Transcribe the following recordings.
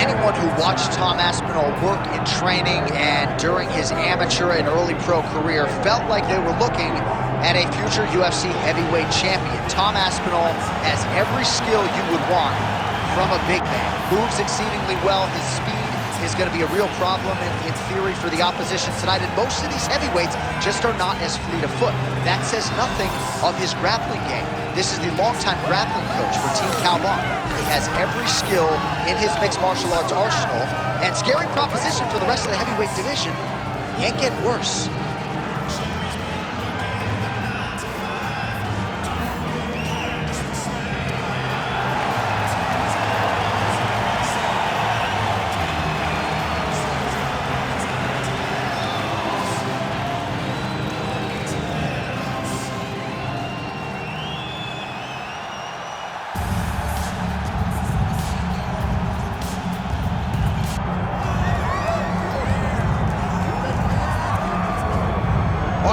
anyone who watched Tom Aspinall work in training and during his amateur and early pro career felt like they were looking at a future UFC heavyweight champion. Tom Aspinall has every skill you would want from a big man. Moves exceedingly well. His speed is going to be a real problem in theory for the opposition tonight, and most of these heavyweights just are not as fleet of foot. That says nothing of his grappling game. This is the longtime grappling coach for Team Calvon. He has every skill in his mixed martial arts arsenal, and scary proposition for the rest of the heavyweight division. Can't get worse.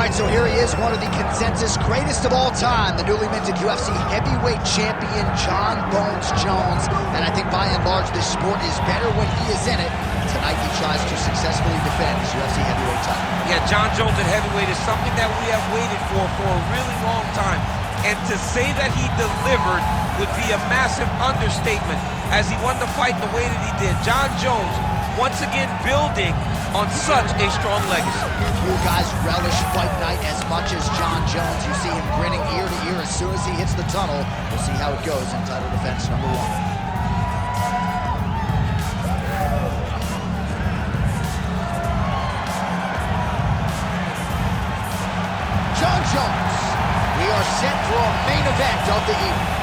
So here he is, one of the consensus greatest of all time, the newly minted UFC heavyweight champion, Jon Bones Jones. And I think by and large, this sport is better when he is in it. Tonight, he tries to successfully defend his UFC heavyweight title. Yeah, Jon Jones at heavyweight is something that we have waited for a really long time. And to say that he delivered would be a massive understatement as he won the fight the way that he did. Jon Jones, once again, building on such a strong legacy. You guys relish fight night as much as Jon Jones. You see him grinning ear to ear as soon as he hits the tunnel. We'll see how it goes in title defense number 1. Jon Jones. We are set for a main event of the evening.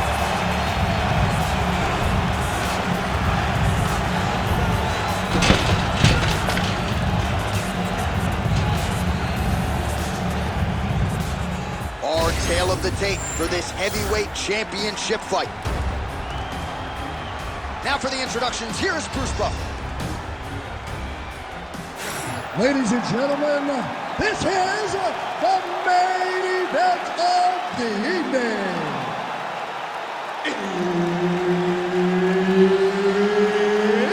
Tale of the tape for this heavyweight championship fight. Now for the introductions, here's Bruce Buffer. Ladies and gentlemen, this is the main event of the evening.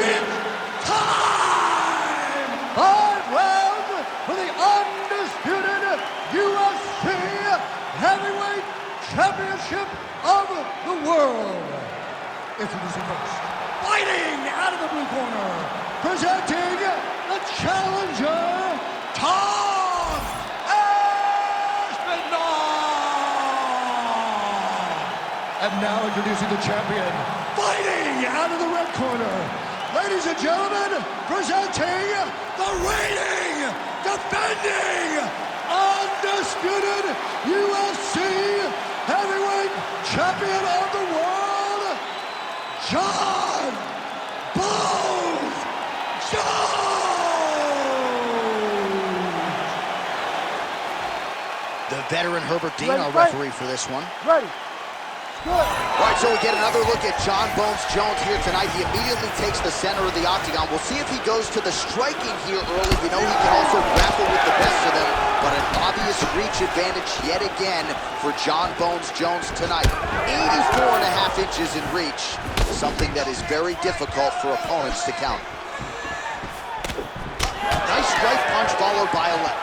It's time! 5 rounds for the undisputed UFC Heavyweight Championship of the world. Introducing first, fighting out of the blue corner, presenting the challenger, Tom Aspinall. And now introducing the champion, fighting out of the red corner, ladies and gentlemen, presenting the reigning, defending, undisputed UFC heavyweight champion of the world, Jon Bones Jones! The veteran Herbert Dean, our referee for this one. Ready. Good. All right, so we get another look at Jon Bones Jones here tonight. He immediately takes the center of the octagon. We'll see if he goes to the striking here early. We know he can also grapple with the best of them, but an obvious reach advantage yet again for Jon Bones Jones tonight. 84.5 inches in reach, something that is very difficult for opponents to counter. Nice strike punch followed by a left.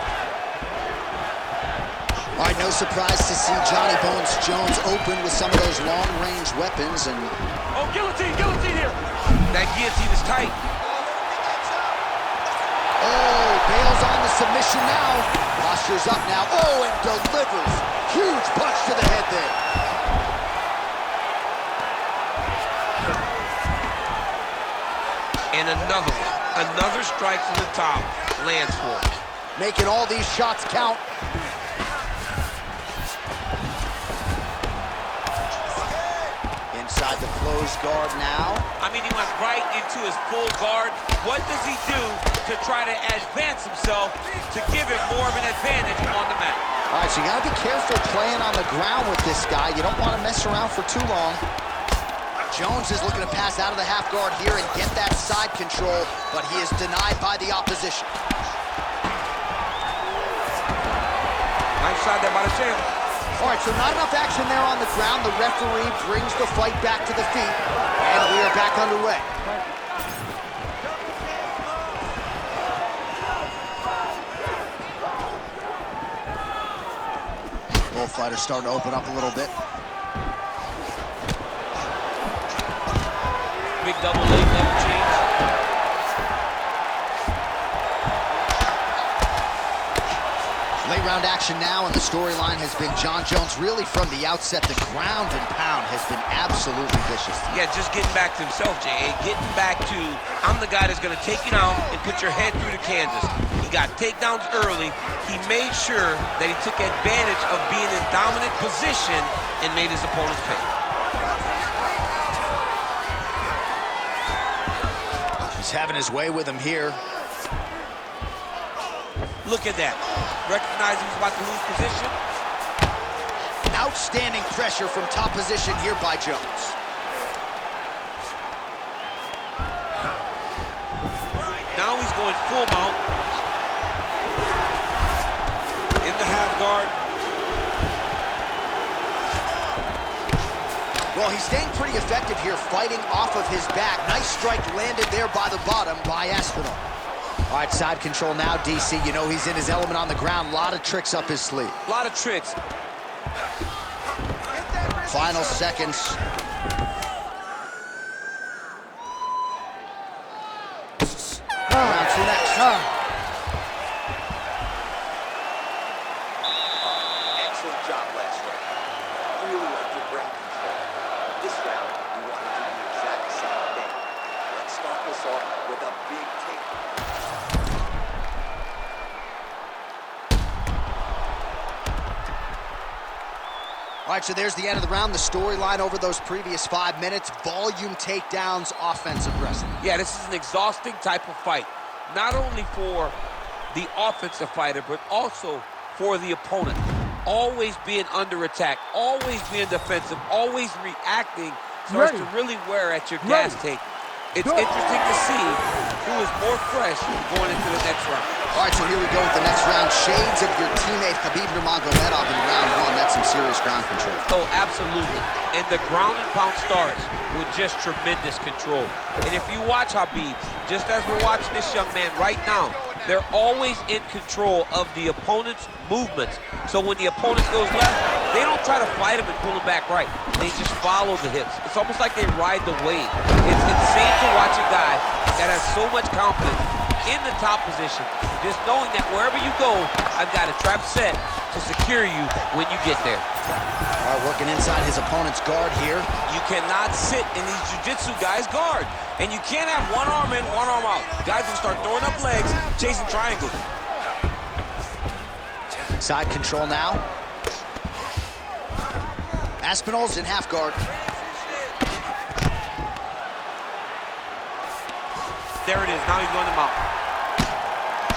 All right, no surprise to see Johnny Bones Jones open with some of those long-range weapons and... Oh, guillotine here! That guillotine is tight. Oh, bails on the submission now. Postures up now. Oh, and delivers. Huge punch to the head there. And another one. Another strike from the top lands for him. Making all these shots count. Inside the closed guard now. I mean, he went right into his full guard. What does he do to try to advance himself to give him more of an advantage on the mat? All right, so you gotta be careful playing on the ground with this guy. You don't want to mess around for too long. Jones is looking to pass out of the half guard here and get that side control, but he is denied by the opposition. Nice shot there by the champ. All right, so not enough action there on the ground. The referee brings the fight back to the feet, and we are back underway. Both fighters starting to open up a little bit. Big double leg never change. Late round action now, and the storyline has been Jon Jones really from the outset. The ground and pound has been absolutely vicious. Yeah, just getting back to himself, J.A. Getting back to, I'm the guy that's going to take you down and put your head through the canvas. He got takedowns early. He made sure that he took advantage of being in dominant position and made his opponents pay. He's having his way with him here. Look at that. Recognize he was about to lose position. Outstanding pressure from top position here by Jones. Now he's going full mount. In the half guard. Well, he's staying pretty effective here, fighting off of his back. Nice strike landed there by the bottom by Aspinall. All right, side control now, DC. You know he's in his element on the ground. A lot of tricks up his sleeve. A lot of tricks. Final seconds. Round two next. Excellent job last round. Really like your ground control. This round, you want to do the exact same thing. Let's start this off with a big take. All right, so there's the end of the round. The storyline over those previous 5 minutes. Volume takedowns, offensive wrestling. Yeah, this is an exhausting type of fight. Not only for the offensive fighter, but also for the opponent. Always being under attack, always being defensive, always reacting starts to really wear at your gas tank. It's interesting to see who is more fresh going into the next round. All right, so here we go with the next round. Shades of your teammate Khabib Nurmagomedov in round one. That's some serious ground control. Oh, absolutely. And the ground and pound starts with just tremendous control. And if you watch Khabib, just as we're watching this young man right now, they're always in control of the opponent's movements. So when the opponent goes left, they don't try to fight him and pull him back right. They just follow the hips. It's almost like they ride the wave. It's insane to watch a guy that has so much confidence in the top position, just knowing that wherever you go, I've got a trap set to secure you when you get there. All right, working inside his opponent's guard here. You cannot sit in these jiu-jitsu guys' guard. And you can't have one arm in, one arm out. Guys will start throwing up legs, chasing triangles. Side control now. Aspinall's in half guard. There it is, now he's going to mount.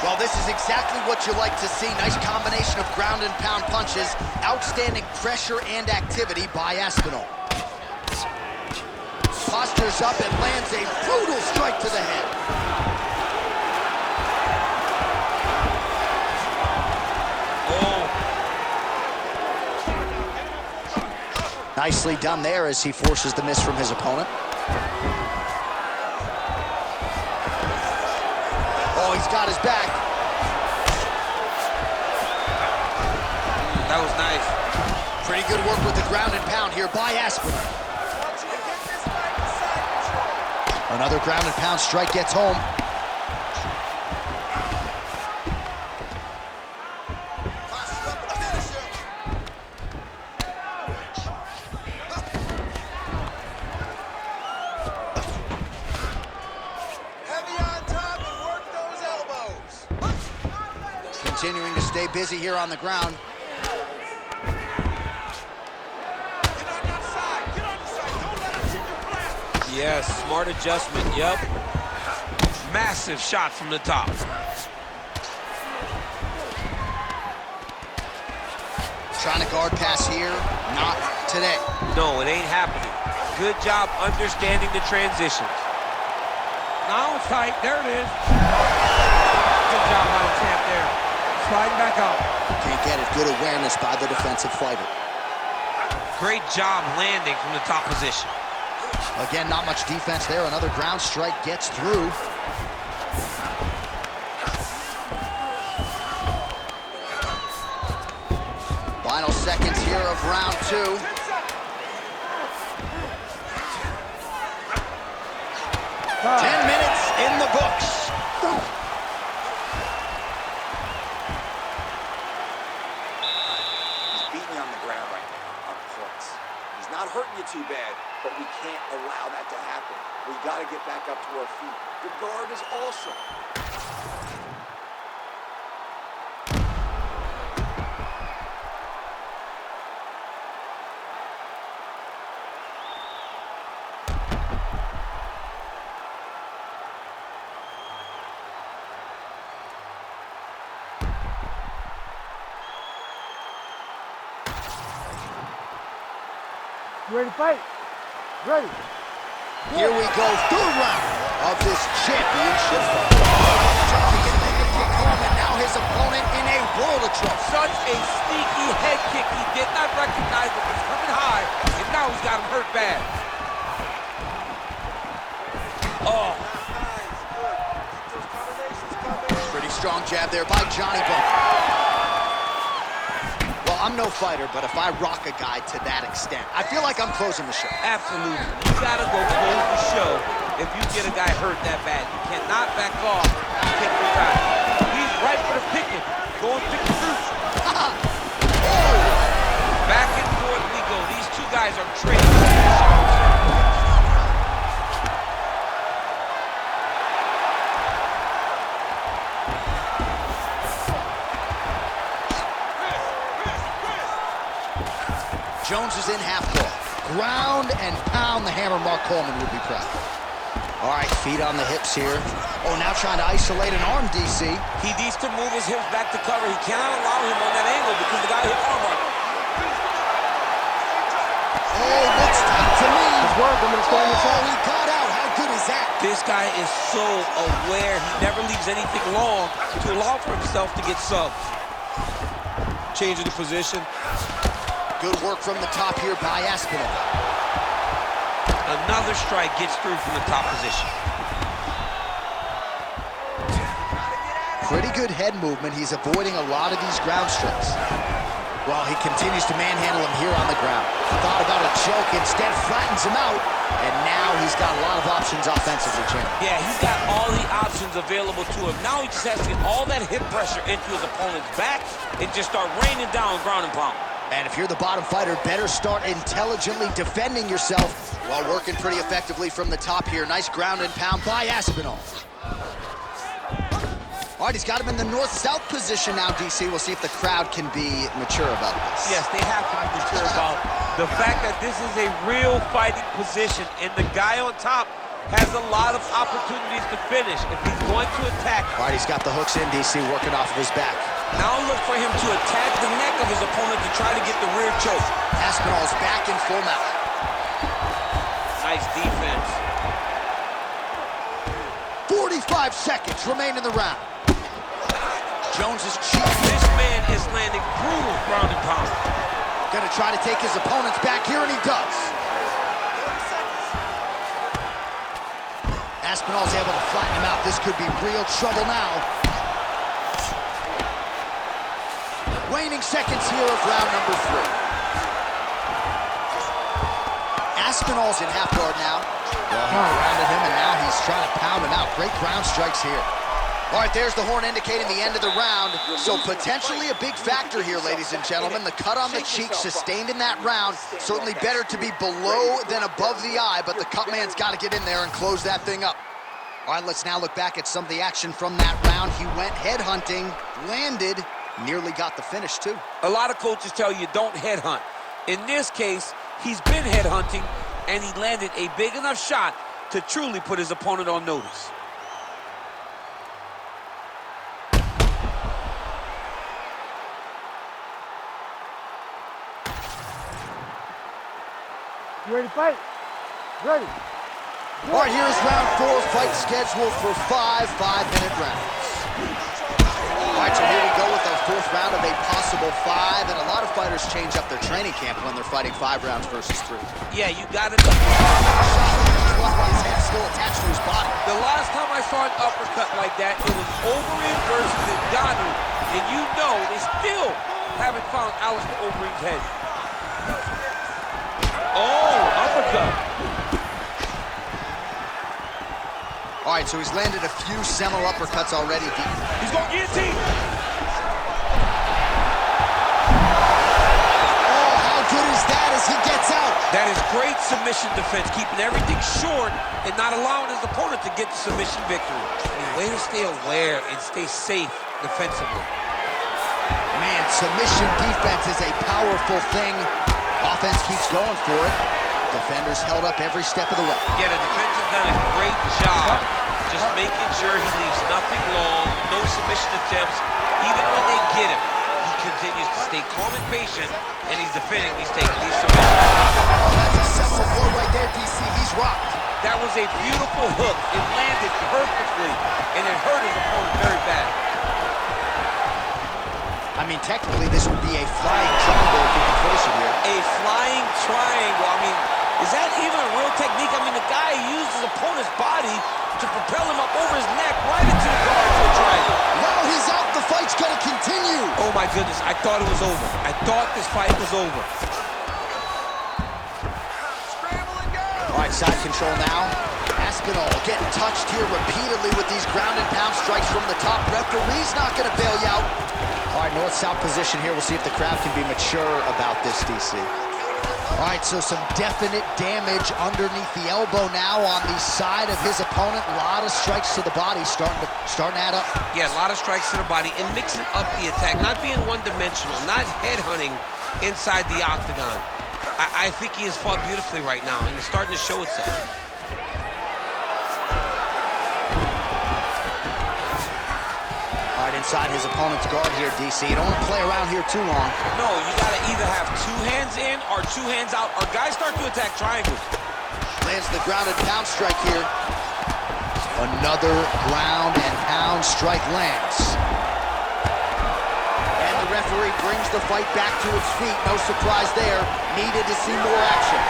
Well, this is exactly what you like to see. Nice combination of ground and pound punches. Outstanding pressure and activity by Aspinall. Postures up and lands a brutal strike to the head. Oh. Nicely done there as he forces the miss from his opponent. Oh, he's got his back. That was nice. Pretty good work with the ground and pound here by Aspinall. Another ground and pound strike gets home. Heavy on top and work those elbows. Continuing to stay busy here on the ground. Yes, smart adjustment, yep. Massive shot from the top. Trying to guard pass here, not today. No, it ain't happening. Good job understanding the transitions. Now it's tight, there it is. Good job by the champ there. Sliding back up. Can't get it, good awareness by the defensive fighter. Great job landing from the top position. Again, not much defense there. Another ground strike gets through. Final seconds here of round 2. Five. 10 minutes in the books. He's beating you on the ground right now, on points. He's not hurting you too bad, but we can't allow that to happen. We got to get back up to our feet. The guard is awesome. You ready to fight? Ready. Here we go, third round of this championship fight. Getting the head kick home, and now his opponent in a world of trouble. Such a sneaky head kick. He did not recognize it was coming high, and now he's got him hurt bad. Oh. Pretty strong jab there by Johnny Bone. Well, I'm no fighter, but if I rock a guy to that extent, I feel like I'm closing the show. Absolutely. You gotta go close the show if you get a guy hurt that bad. You cannot back off and take your time. He's right for the picking. Go and pick the fruit. Back and forth we go. These two guys are trading shots. Jones is in half guard. Ground and pound the hammer. Mark Coleman would be proud. All right, feet on the hips here. Oh, now trying to isolate an arm, DC. He needs to move his hips back to cover. He cannot allow him on that angle because the guy hit arm right. Oh, looks tight to me. It's working, it's going to Oh, he got out. How good is that? This guy is so aware. He never leaves anything long to allow for himself to get subbed. Changing the position. Good work from the top here by Aspinall. Another strike gets through from the top position. Pretty good head movement. He's avoiding a lot of these ground strikes. Well, he continues to manhandle him here on the ground. Thought about a choke, instead flattens him out, and now he's got a lot of options offensively, champ. Yeah, he's got all the options available to him. Now he just has to get all that hip pressure into his opponent's back and just start raining down ground and pound. And if you're the bottom fighter, better start intelligently defending yourself while working pretty effectively from the top here. Nice ground and pound by Aspinall. All right, he's got him in the north-south position now, DC. We'll see if the crowd can be mature about this. Yes, they have to be mature about the fact that this is a real fighting position, and the guy on top has a lot of opportunities to finish if he's going to attack. All right, he's got the hooks in, DC, working off of his back. Now look for him to attack the neck of his opponent to try to get the rear choke. Aspinall's back in full mount. Nice defense. 45 seconds remain in the round. Jones is cheating. This man is landing brutal ground and pound. Gonna try to take his opponents back here, and he does. Aspinall's able to flatten him out. This could be real trouble now. Waning seconds here of round number 3. Aspinall's in half guard now. Well, he grounded him, and now he's trying to pound him out. Great ground strikes here. All right, there's the horn indicating the end of the round. So potentially a big factor here, ladies and gentlemen. The cut on the cheek sustained in that round. Certainly better to be below than above the eye, but the cut man's got to get in there and close that thing up. All right, let's now look back at some of the action from that round. He went headhunting, landed, nearly got the finish, too. A lot of coaches tell you don't headhunt. In this case, he's been headhunting, and he landed a big enough shot to truly put his opponent on notice. You ready to fight? Ready. All right, here's round 4, fight scheduled for 5 5-minute rounds. All right, so here we go with our 4th round of a possible 5, and a lot of fighters change up their training camp when they're fighting 5 rounds versus 3. Yeah, you got it. His head's still attached to his body. The last time I saw an uppercut like that, it was Overeem versus Ngannou, and you know they still haven't found Alistair Overeem's head. All right, so he's landed a few seminal uppercuts already. He's going guillotine. Oh, how good is that as he gets out? That is great submission defense, keeping everything short and not allowing his opponent to get the submission victory. I mean, way to stay aware and stay safe defensively. Man, submission defense is a powerful thing. Offense keeps going for it. Defenders held up every step of the way. Yeah, the defense has done a great job just making sure he leaves nothing long, no submission attempts. Even when they get him, he continues to stay calm and patient, and he's defending, he's taking these submissions. Oh, that's a seminal blow right there, DC. He's rocked. That was a beautiful hook. It landed perfectly, and it hurt his opponent very bad. I mean, technically, this would be a flying triangle if he can finish it here. A flying triangle. I mean, is that even a real technique? I mean, the guy used his opponent's body to propel him up over his neck right into the guard for a triangle. Now he's out. The fight's going to continue. Oh, my goodness. I thought it was over. I thought this fight was over. Scramble and go. All right, side control now. Aspinall getting touched here repeatedly with these ground and pound strikes from the top. Referee's not going to bail you out. All right, north-south position here. We'll see if the crowd can be mature about this, DC. All right, so some definite damage underneath the elbow now on the side of his opponent. A lot of strikes to the body starting to add up. Yeah, a lot of strikes to the body and mixing up the attack, not being one-dimensional, not headhunting inside the octagon. I think he has fought beautifully right now, and it's starting to show itself. All right, inside his opponent's guard here, DC. You don't want to play around here too long. No, you got to either have two hands in or two hands out, or guys start to attack triangles. Lands the ground and pound strike here. Another ground and pound strike lands. And the referee brings the fight back to its feet. No surprise there. Needed to see more action.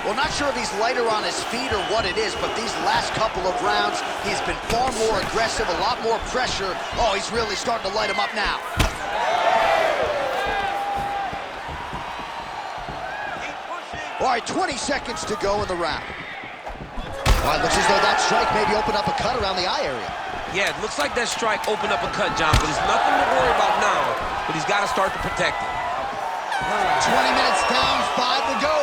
Well, not sure if he's lighter on his feet or what it is, but these last couple of rounds, he's been far more aggressive, a lot more pressure. Oh, he's really starting to light him up now. All right, 20 seconds to go in the round. All right, looks as though that strike maybe opened up a cut around the eye area. Yeah, it looks like that strike opened up a cut, John, but there's nothing to worry about now, but he's got to start to protect it. 20 minutes down, 5 to go.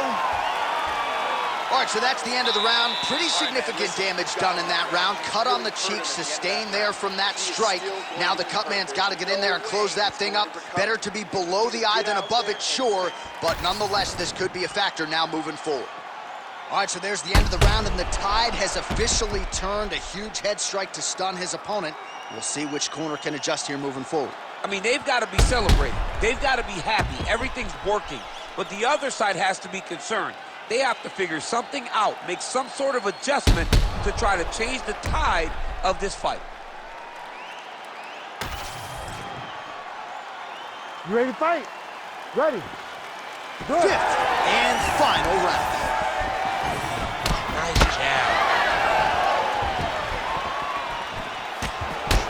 All right, so that's the end of the round. Pretty significant damage done in that round. Cut on the cheek, sustained there from that strike. Now the cut man's got to get in there and close that thing up. Better to be below the eye than above it, sure, but nonetheless, this could be a factor now moving forward. All right, so there's the end of the round, and the tide has officially turned. A huge head strike to stun his opponent. We'll see which corner can adjust here moving forward. I mean, they've got to be celebrating. They've got to be happy. Everything's working, but the other side has to be concerned. They have to figure something out, make some sort of adjustment to try to change the tide of this fight. You ready to fight? Ready. Good. Fifth and final round. Nice jab.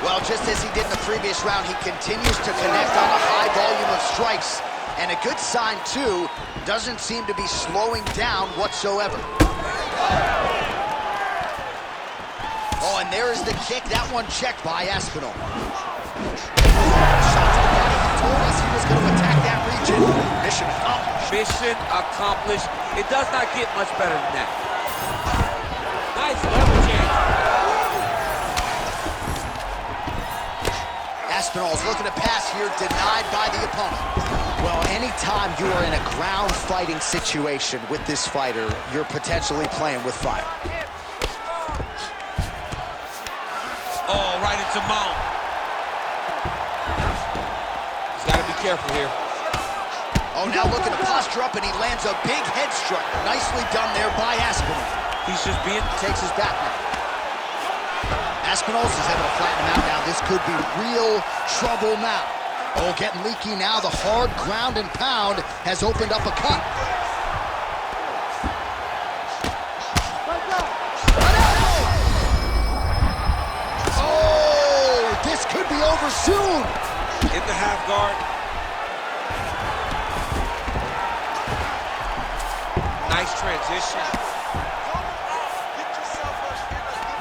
Well, just as he did in the previous round, he continues to connect on a high volume of strikes. And a good sign, too, doesn't seem to be slowing down whatsoever. Oh, and there is the kick. That one checked by Aspinall. Shot to the body. He told us he was going to attack that region. Mission accomplished. Mission accomplished. It does not get much better than that. Nice leverage in. Aspinall is looking to pass here, denied by the opponent. Well, anytime you are in a ground fighting situation with this fighter, you're potentially playing with fire. Oh, right into mount. He's got to be careful here. Oh, now looking to posture up, and he lands a big head strike. Nicely done there by Aspinall. He's just being... Takes his back now. Aspinall is able to flatten him out now. This could be real trouble now. Oh, getting leaky now. The hard ground and pound has opened up a cut. Oh, this could be over soon. In the half guard. Nice transition.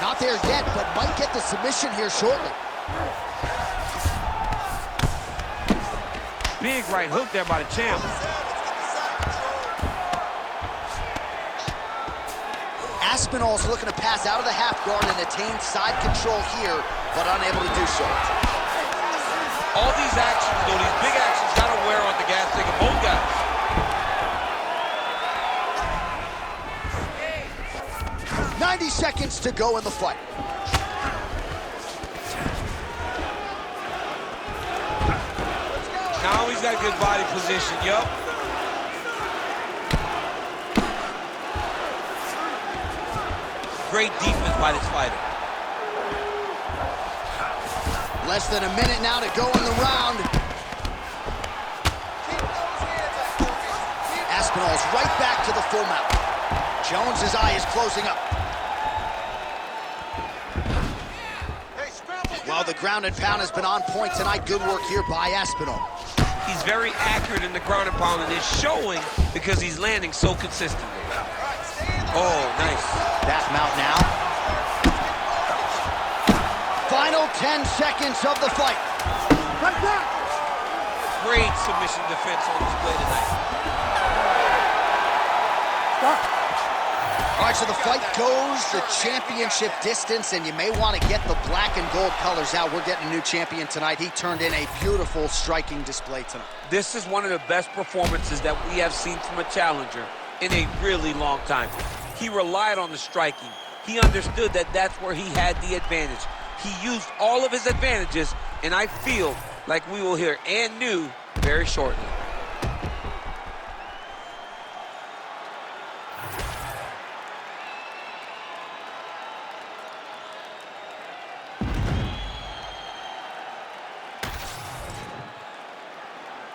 Not there yet, but might get the submission here shortly. Big right hook there by the champ. Aspinall's looking to pass out of the half guard and attain side control here, but unable to do so. All these actions, though, these big actions, gotta wear on the gas tank of both guys. "90 seconds to go in the fight. Now he's got good body position, yup. Great defense by this fighter. Less than a minute now to go in the round. Aspinall's right back to the full mount. Jones's eye is closing up. Well, the ground and pound has been on point tonight. Good work here by Aspinall. He's very accurate in the ground and pound, and it's showing because he's landing so consistently. Oh, nice. Back mount now. Final 10 seconds of the fight. Right back. Great submission defense on display tonight. Stop. All right, so the fight goes the championship distance, and you may want to get the black and gold colors out. We're getting a new champion tonight. He turned in a beautiful striking display tonight. This is one of the best performances that we have seen from a challenger in a really long time. He relied on the striking. He understood that that's where he had the advantage. He used all of his advantages, and I feel like we will hear and new very shortly.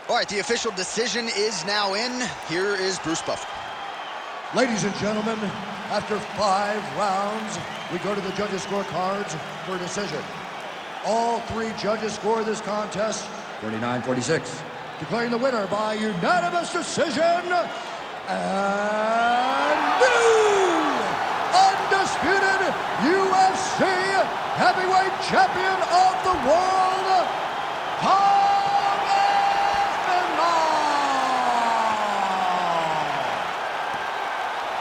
All right, the official decision is now in. Here is Bruce Buffer. Ladies and gentlemen, after 5 rounds, we go to the judges' scorecards for a decision. All 3 judges score this contest 49-46. Declaring the winner by unanimous decision, and new undisputed UFC heavyweight champion of the world, Tom Aspinall.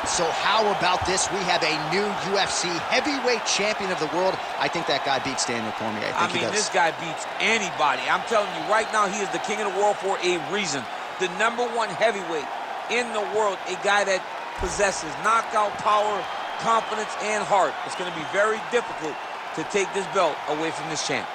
So how about this? We have a new UFC heavyweight champion of the world. I think that guy beats Daniel Cormier. I mean, this guy beats anybody. I'm telling you, right now, he is the king of the world for a reason. The #1 heavyweight in the world, a guy that possesses knockout power, confidence, and heart. It's going to be very difficult to take this belt away from this champ.